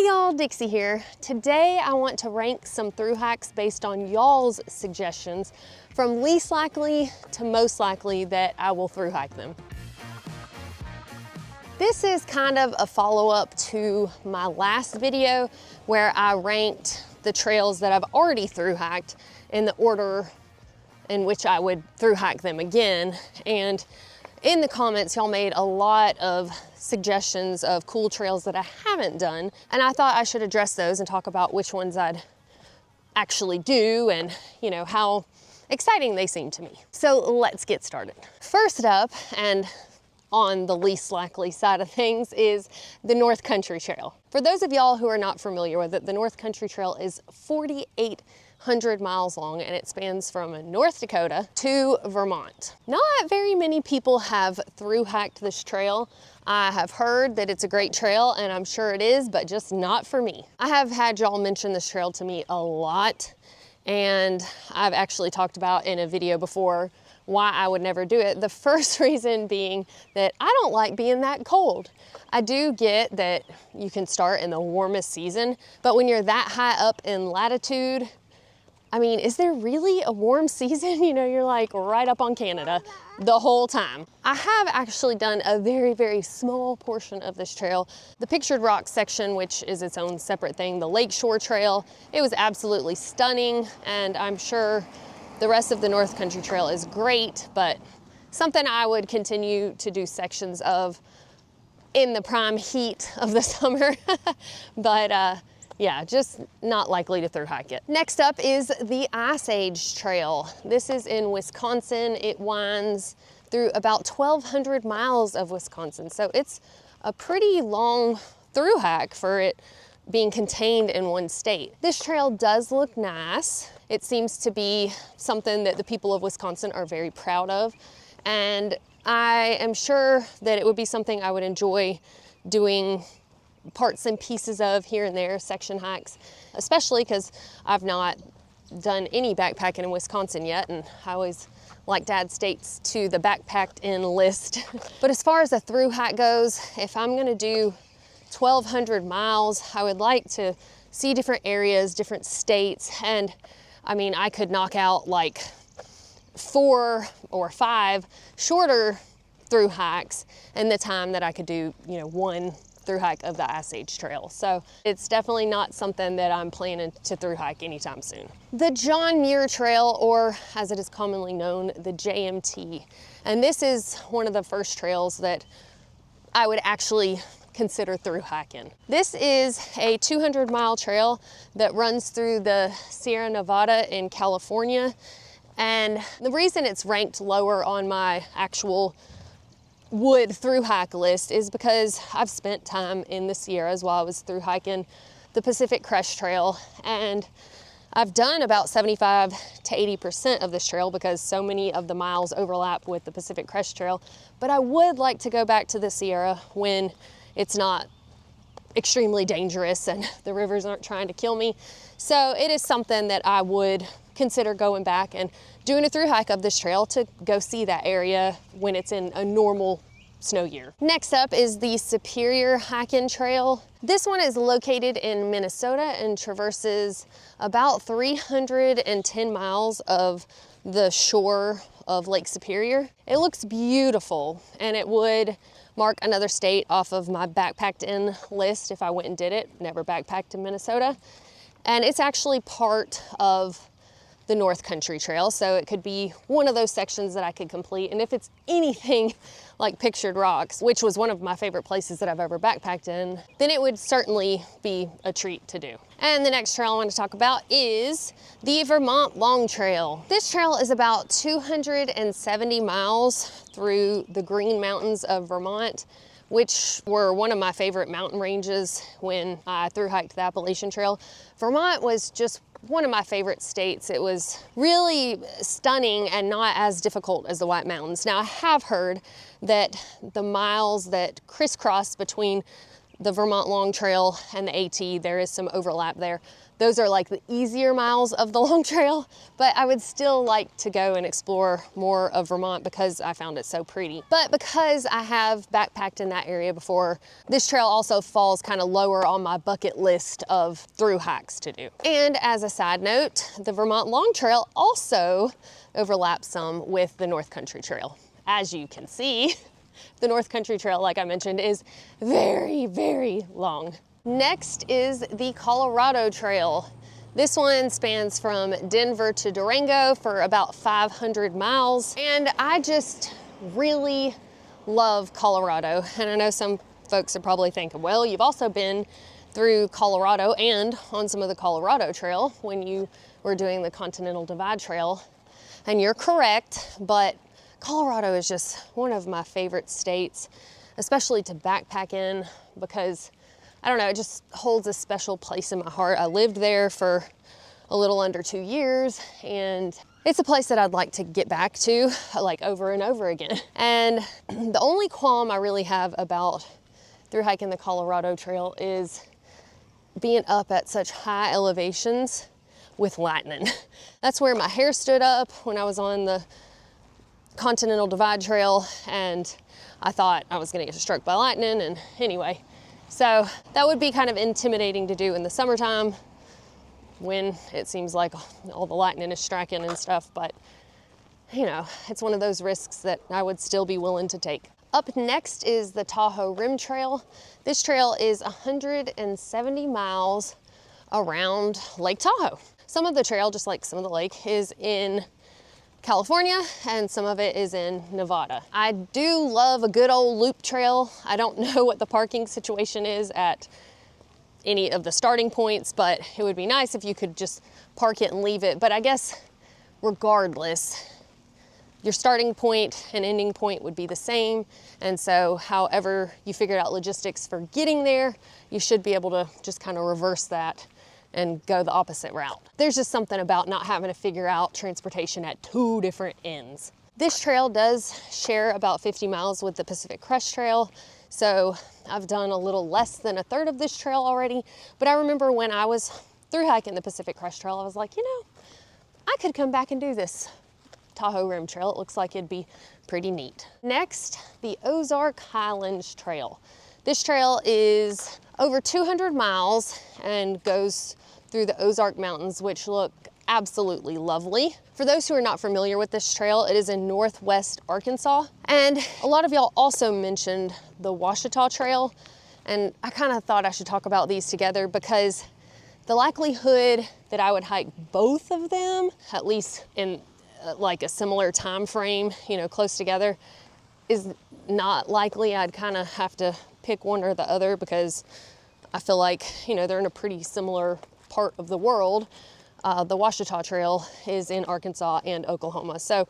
Hey y'all, Dixie here. Today I want to rank some thru hikes based on y'all's suggestions from least likely to most likely that I will thru hike them. This is kind of a follow-up to my last video where I ranked the trails that I've already thru hiked in the order in which I would thru hike them again. And in the comments, y'all made a lot of suggestions of cool trails that I haven't done, and I thought I should address those and talk about which ones I'd actually do and, you know, how exciting they seem to me. So let's get started. First up, and on the least likely side of things, is the North Country Trail. For those of y'all who are not familiar with it, the North Country Trail is 4,800 miles long and it spans from North Dakota to Vermont. Not very many people have thru hiked this trail. I have heard that it's a great trail and I'm sure it is, but just not for me. I have had y'all mention this trail to me a lot, and I've actually talked about in a video before why I would never do it. The first reason being that I don't like being that cold. I do get that you can start in the warmest season, but when you're that high up in latitude, I mean, is there really a warm season? You know, you're like right up on Canada the whole time. I have actually done a very, very small portion of this trail. The Pictured Rocks section, which is its own separate thing, the Lakeshore Trail, it was absolutely stunning, and I'm sure the rest of the North Country Trail is great, but something I would continue to do sections of in the prime heat of the summer. But yeah, just not likely to thru hike it. Next up is the Ice Age Trail. This is in Wisconsin. It winds through about 1,200 miles of Wisconsin. So it's a pretty long thru hike for it being contained in one state. This trail does look nice. It seems to be something that the people of Wisconsin are very proud of. And I am sure that it would be something I would enjoy doing parts and pieces of here and there, section hikes, especially because I've not done any backpacking in Wisconsin yet, and I always like to add states to the backpacked in list. But as far as a thru hike goes, if I'm gonna do 1,200 miles, I would like to see different areas, different states, and I mean, I could knock out like 4 or 5 shorter thru hikes in the time that I could do, you know, one thru hike of the Ice Age Trail. So it's definitely not something that I'm planning to thru hike anytime soon. The John Muir Trail, or as it is commonly known, the JMT. And this is one of the first trails that I would actually consider thru hiking. This is a 200-mile trail that runs through the Sierra Nevada in California. And the reason it's ranked lower on my actual would thru hike list is because I've spent time in the Sierras while I was thru hiking the Pacific Crest Trail, and I've done about 75 to 80% of this trail because so many of the miles overlap with the Pacific Crest Trail. But I would like to go back to the Sierra when it's not extremely dangerous and the rivers aren't trying to kill me. So it is something that I would consider going back and doing a thru hike of this trail to go see that area when it's in a normal snow year. Next up is the Superior Hiking Trail. This one is located in Minnesota and traverses about 310 miles of the shore of Lake Superior. It looks beautiful, and it would mark another state off of my backpacked in list if I went and did it. Never backpacked in Minnesota. And it's actually part of the North Country Trail, so it could be one of those sections that I could complete. And if it's anything like Pictured Rocks, which was one of my favorite places that I've ever backpacked in, then it would certainly be a treat to do. And the next trail I want to talk about is the Vermont Long Trail. This trail is about 270 miles through the Green Mountains of Vermont, which were one of my favorite mountain ranges when I thru hiked the Appalachian Trail. Vermont was just one of my favorite states. It was really stunning and not as difficult as the White Mountains. Now, I have heard that the miles that crisscross between the Vermont Long Trail and the AT, there is some overlap there. Those are like the easier miles of the Long Trail, but I would still like to go and explore more of Vermont because I found it so pretty. But because I have backpacked in that area before, this trail also falls kind of lower on my bucket list of through hikes to do. And as a side note, the Vermont Long Trail also overlaps some with the North Country Trail. As you can see, the North Country Trail, like I mentioned, is very, very long. Next is the Colorado Trail. This one spans from Denver to Durango for about 500 miles. And I just really love Colorado. And I know some folks are probably thinking, well, you've also been through Colorado and on some of the Colorado Trail when you were doing the Continental Divide Trail. And you're correct, but Colorado is just one of my favorite states, especially to backpack in because I don't know, it just holds a special place in my heart. I lived there for a little under 2 years, and it's a place that I'd like to get back to like over and over again. And the only qualm I really have about through hiking the Colorado Trail is being up at such high elevations with lightning. That's where my hair stood up when I was on the Continental Divide Trail, and I thought I was gonna get struck by lightning, and anyway. So that would be kind of intimidating to do in the summertime when it seems like all the lightning is striking and stuff, but you know, it's one of those risks that I would still be willing to take. Up next is the Tahoe Rim Trail. This trail is 170 miles around Lake Tahoe. Some of the trail, just like some of the lake, is in California and some of it is in Nevada. I do love a good old loop trail. I don't know what the parking situation is at any of the starting points, but it would be nice if you could just park it and leave it. But I guess regardless, your starting point and ending point would be the same. And so however you figured out logistics for getting there, you should be able to just kind of reverse that and go the opposite route. There's just something about not having to figure out transportation at 2 different ends. This trail does share about 50 miles with the Pacific Crest Trail, so I've done a little less than a third of this trail already, but I remember when I was through hiking the Pacific Crest Trail, I was like, you know, I could come back and do this Tahoe Rim Trail. It looks like it'd be pretty neat. Next, the Ozark Highlands Trail. This trail is over 200 miles and goes through the Ozark Mountains, which look absolutely lovely. For those who are not familiar with this trail, it is in northwest Arkansas. And a lot of y'all also mentioned the Ouachita Trail. And I kind of thought I should talk about these together because the likelihood that I would hike both of them, at least in like a similar time frame, you know, close together, is not likely. I'd kind of have to pick one or the other because I feel like, you know, they're in a pretty similar part of the world. The Ouachita Trail is in Arkansas and Oklahoma. So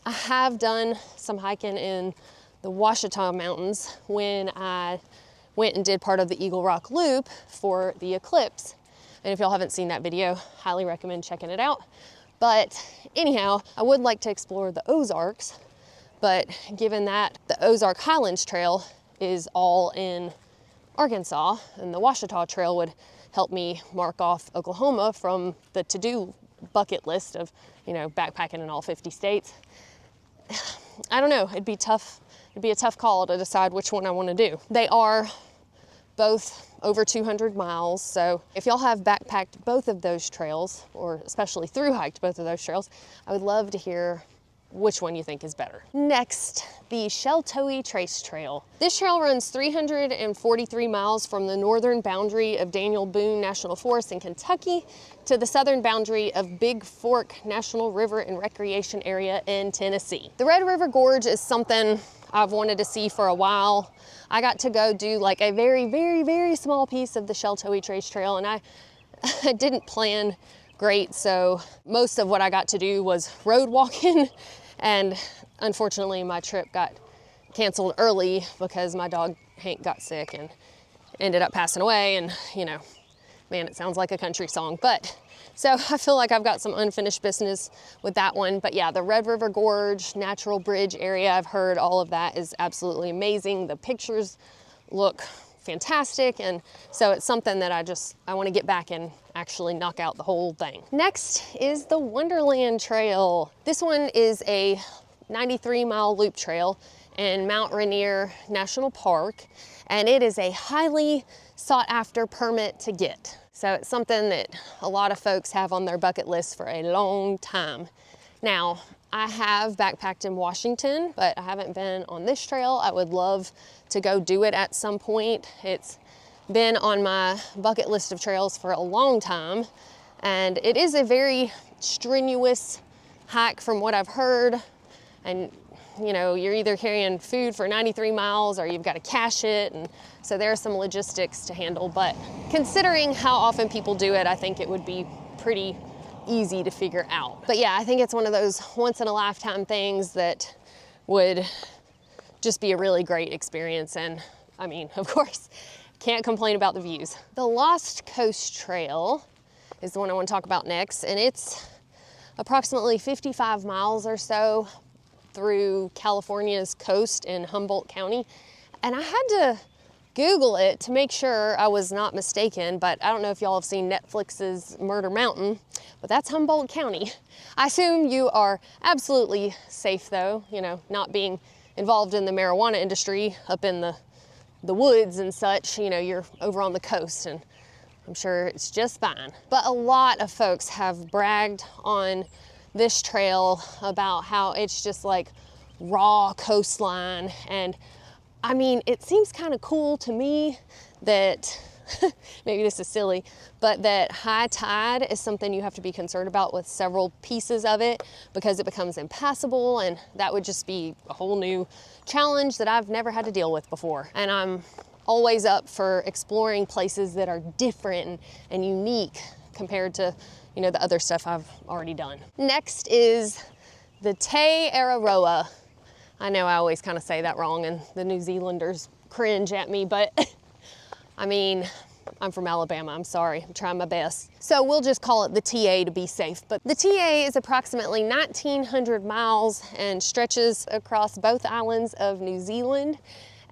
I have done some hiking in the Ouachita Mountains when I went and did part of the Eagle Rock Loop for the eclipse. And if y'all haven't seen that video, highly recommend checking it out. But anyhow, I would like to explore the Ozarks, but given that the Ozark Highlands Trail is all in Arkansas and the Ouachita Trail would help me mark off Oklahoma from the to-do bucket list of, you know, backpacking in all 50 states. I don't know, it'd be tough. It'd be a tough call to decide which one I want to do. They are both over 200 miles. So if y'all have backpacked both of those trails, or especially through hiked both of those trails, I would love to hear which one you think is better. Next, the Sheltowee Trace Trail. This trail runs 343 miles from the northern boundary of Daniel Boone National Forest in Kentucky to the southern boundary of Big Fork National River and Recreation Area in Tennessee. The Red River Gorge is something I've wanted to see for a while. I got to go do like a very, very, very small piece of the Sheltowee Trace Trail, and I didn't plan great, so most of what I got to do was road walking, and unfortunately my trip got canceled early because my dog Hank got sick and ended up passing away. And you know, man, it sounds like a country song, but so I feel like I've got some unfinished business with that one. But yeah, the Red River Gorge Natural Bridge area, I've heard all of that is absolutely amazing. The pictures look fantastic. And so it's something that I want to get back and actually knock out the whole thing. Next is the Wonderland Trail. This one is a 93-mile loop trail in Mount Rainier National Park, and it is a highly sought after permit to get. So it's something that a lot of folks have on their bucket list for a long time. Now, I have backpacked in Washington, but I haven't been on this trail. I would love to go do it at some point. It's been on my bucket list of trails for a long time, and it is a very strenuous hike from what I've heard. And you know, you're either carrying food for 93 miles or you've got to cache it, and so there are some logistics to handle, but considering how often people do it, I think it would be pretty easy to figure out. But yeah, I think it's one of those once in a lifetime things that would just be a really great experience. And I mean, of course, can't complain about the views. The Lost Coast Trail is the one I want to talk about next, and it's approximately 55 miles or so through California's coast in Humboldt County. And I had to Google it to make sure I was not mistaken, but I don't know if y'all have seen Netflix's Murder Mountain, but that's Humboldt County. I assume you are absolutely safe though, you know, not being involved in the marijuana industry up in the woods and such. You know, you're over on the coast, and I'm sure it's just fine. But a lot of folks have bragged on this trail about how it's just like raw coastline. And I mean, it seems kind of cool to me that maybe this is silly, but that high tide is something you have to be concerned about with several pieces of it, because it becomes impassable, and that would just be a whole new challenge that I've never had to deal with before. And I'm always up for exploring places that are different and unique compared to, you know, the other stuff I've already done. Next is the Te Araroa. I know I always kind of say that wrong and the New Zealanders cringe at me, but I mean, I'm from Alabama, I'm sorry, I'm trying my best. So we'll just call it the TA to be safe. But the TA is approximately 1,900 miles and stretches across both islands of New Zealand,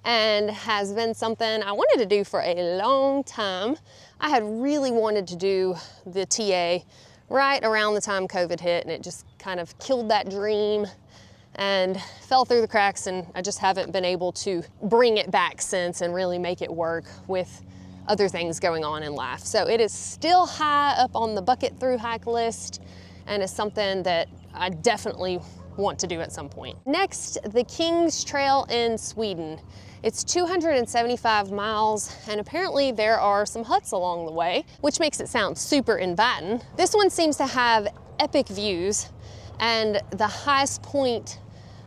and has been something I wanted to do for a long time. I had really wanted to do the TA right around the time COVID hit, and it just kind of killed that dream and fell through the cracks, and I just haven't been able to bring it back since and really make it work with other things going on in life. So it is still high up on the bucket through hike list, and is something that I definitely want to do at some point. Next, the King's Trail in Sweden. It's 275 miles, and apparently there are some huts along the way, which makes it sound super inviting. This one seems to have epic views, and the highest point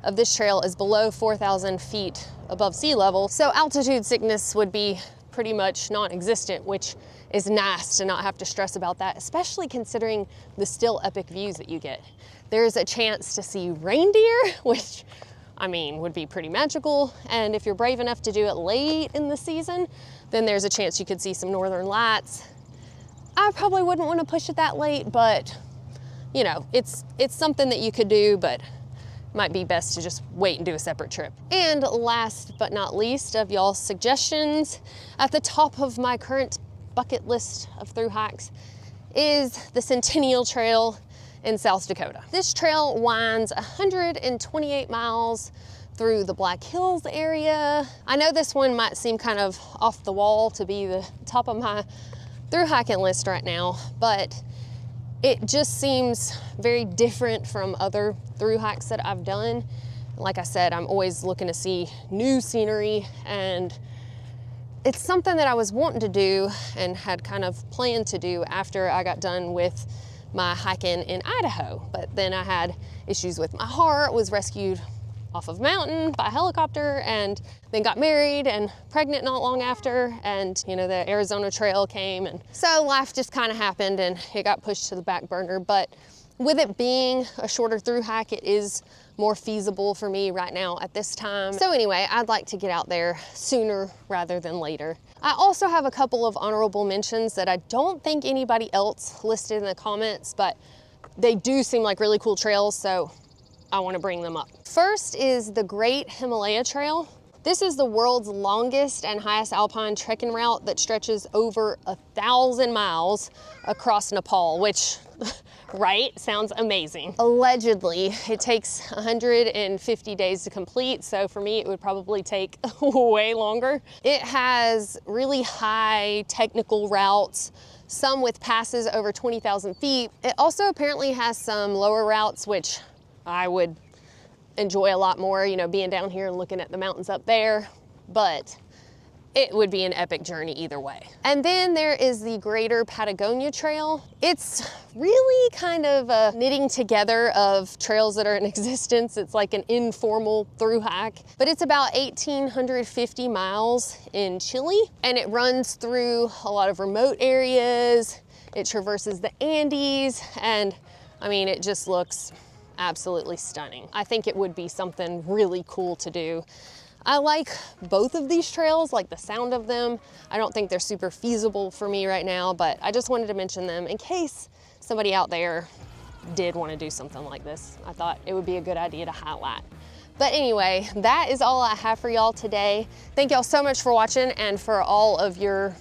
of this trail is below 4,000 feet above sea level. So altitude sickness would be pretty much non-existent, which is nice to not have to stress about that, especially considering the still epic views that you get. There's a chance to see reindeer, which I mean, would be pretty magical. And if you're brave enough to do it late in the season, then there's a chance you could see some northern lights. I probably wouldn't want to push it that late, but you know, it's something that you could do, but might be best to just wait and do a separate trip. And last but not least of y'all's suggestions, at the top of my current bucket list of through hikes is the Centennial Trail in South Dakota. This trail winds 128 miles through the Black Hills area. I know this one might seem kind of off the wall to be the top of my through hiking list right now, but it just seems very different from other through hikes that I've done. Like I said, I'm always looking to see new scenery, and it's something that I was wanting to do and had kind of planned to do after I got done with my hiking in Idaho. But then I had issues with my heart, was rescued off of a mountain by a helicopter, and then got married and pregnant not long after, and you know, the Arizona Trail came, and so life just kind of happened and it got pushed to the back burner. But with it being a shorter through hike, it is more feasible for me right now at this time. So anyway, I'd like to get out there sooner rather than later. I also have a couple of honorable mentions that I don't think anybody else listed in the comments, but they do seem like really cool trails, so I want to bring them up. First is the Great Himalaya Trail. This is the world's longest and highest alpine trekking route that stretches over 1,000 miles across Nepal, which, right, sounds amazing. Allegedly, it takes 150 days to complete, so for me, it would probably take way longer. It has really high technical routes, some with passes over 20,000 feet. It also apparently has some lower routes, which I would enjoy a lot more, you know, being down here and looking at the mountains up there, but it would be an epic journey either way. And then there is the Greater Patagonia Trail. It's really kind of a knitting together of trails that are in existence. It's like an informal through hike, but it's about 1,850 miles in Chile, and it runs through a lot of remote areas. It traverses the Andes, and I mean, it just looks absolutely stunning. I think it would be something really cool to do. I like both of these trails, like the sound of them. I don't think they're super feasible for me right now, but I just wanted to mention them in case somebody out there did want to do something like this. I thought it would be a good idea to highlight. But anyway, that is all I have for y'all today. Thank y'all so much for watching and for all of your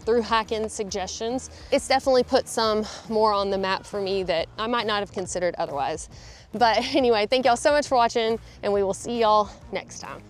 through hiking suggestions. It's definitely put some more on the map for me that I might not have considered otherwise. But anyway, thank y'all so much for watching, and we will see y'all next time.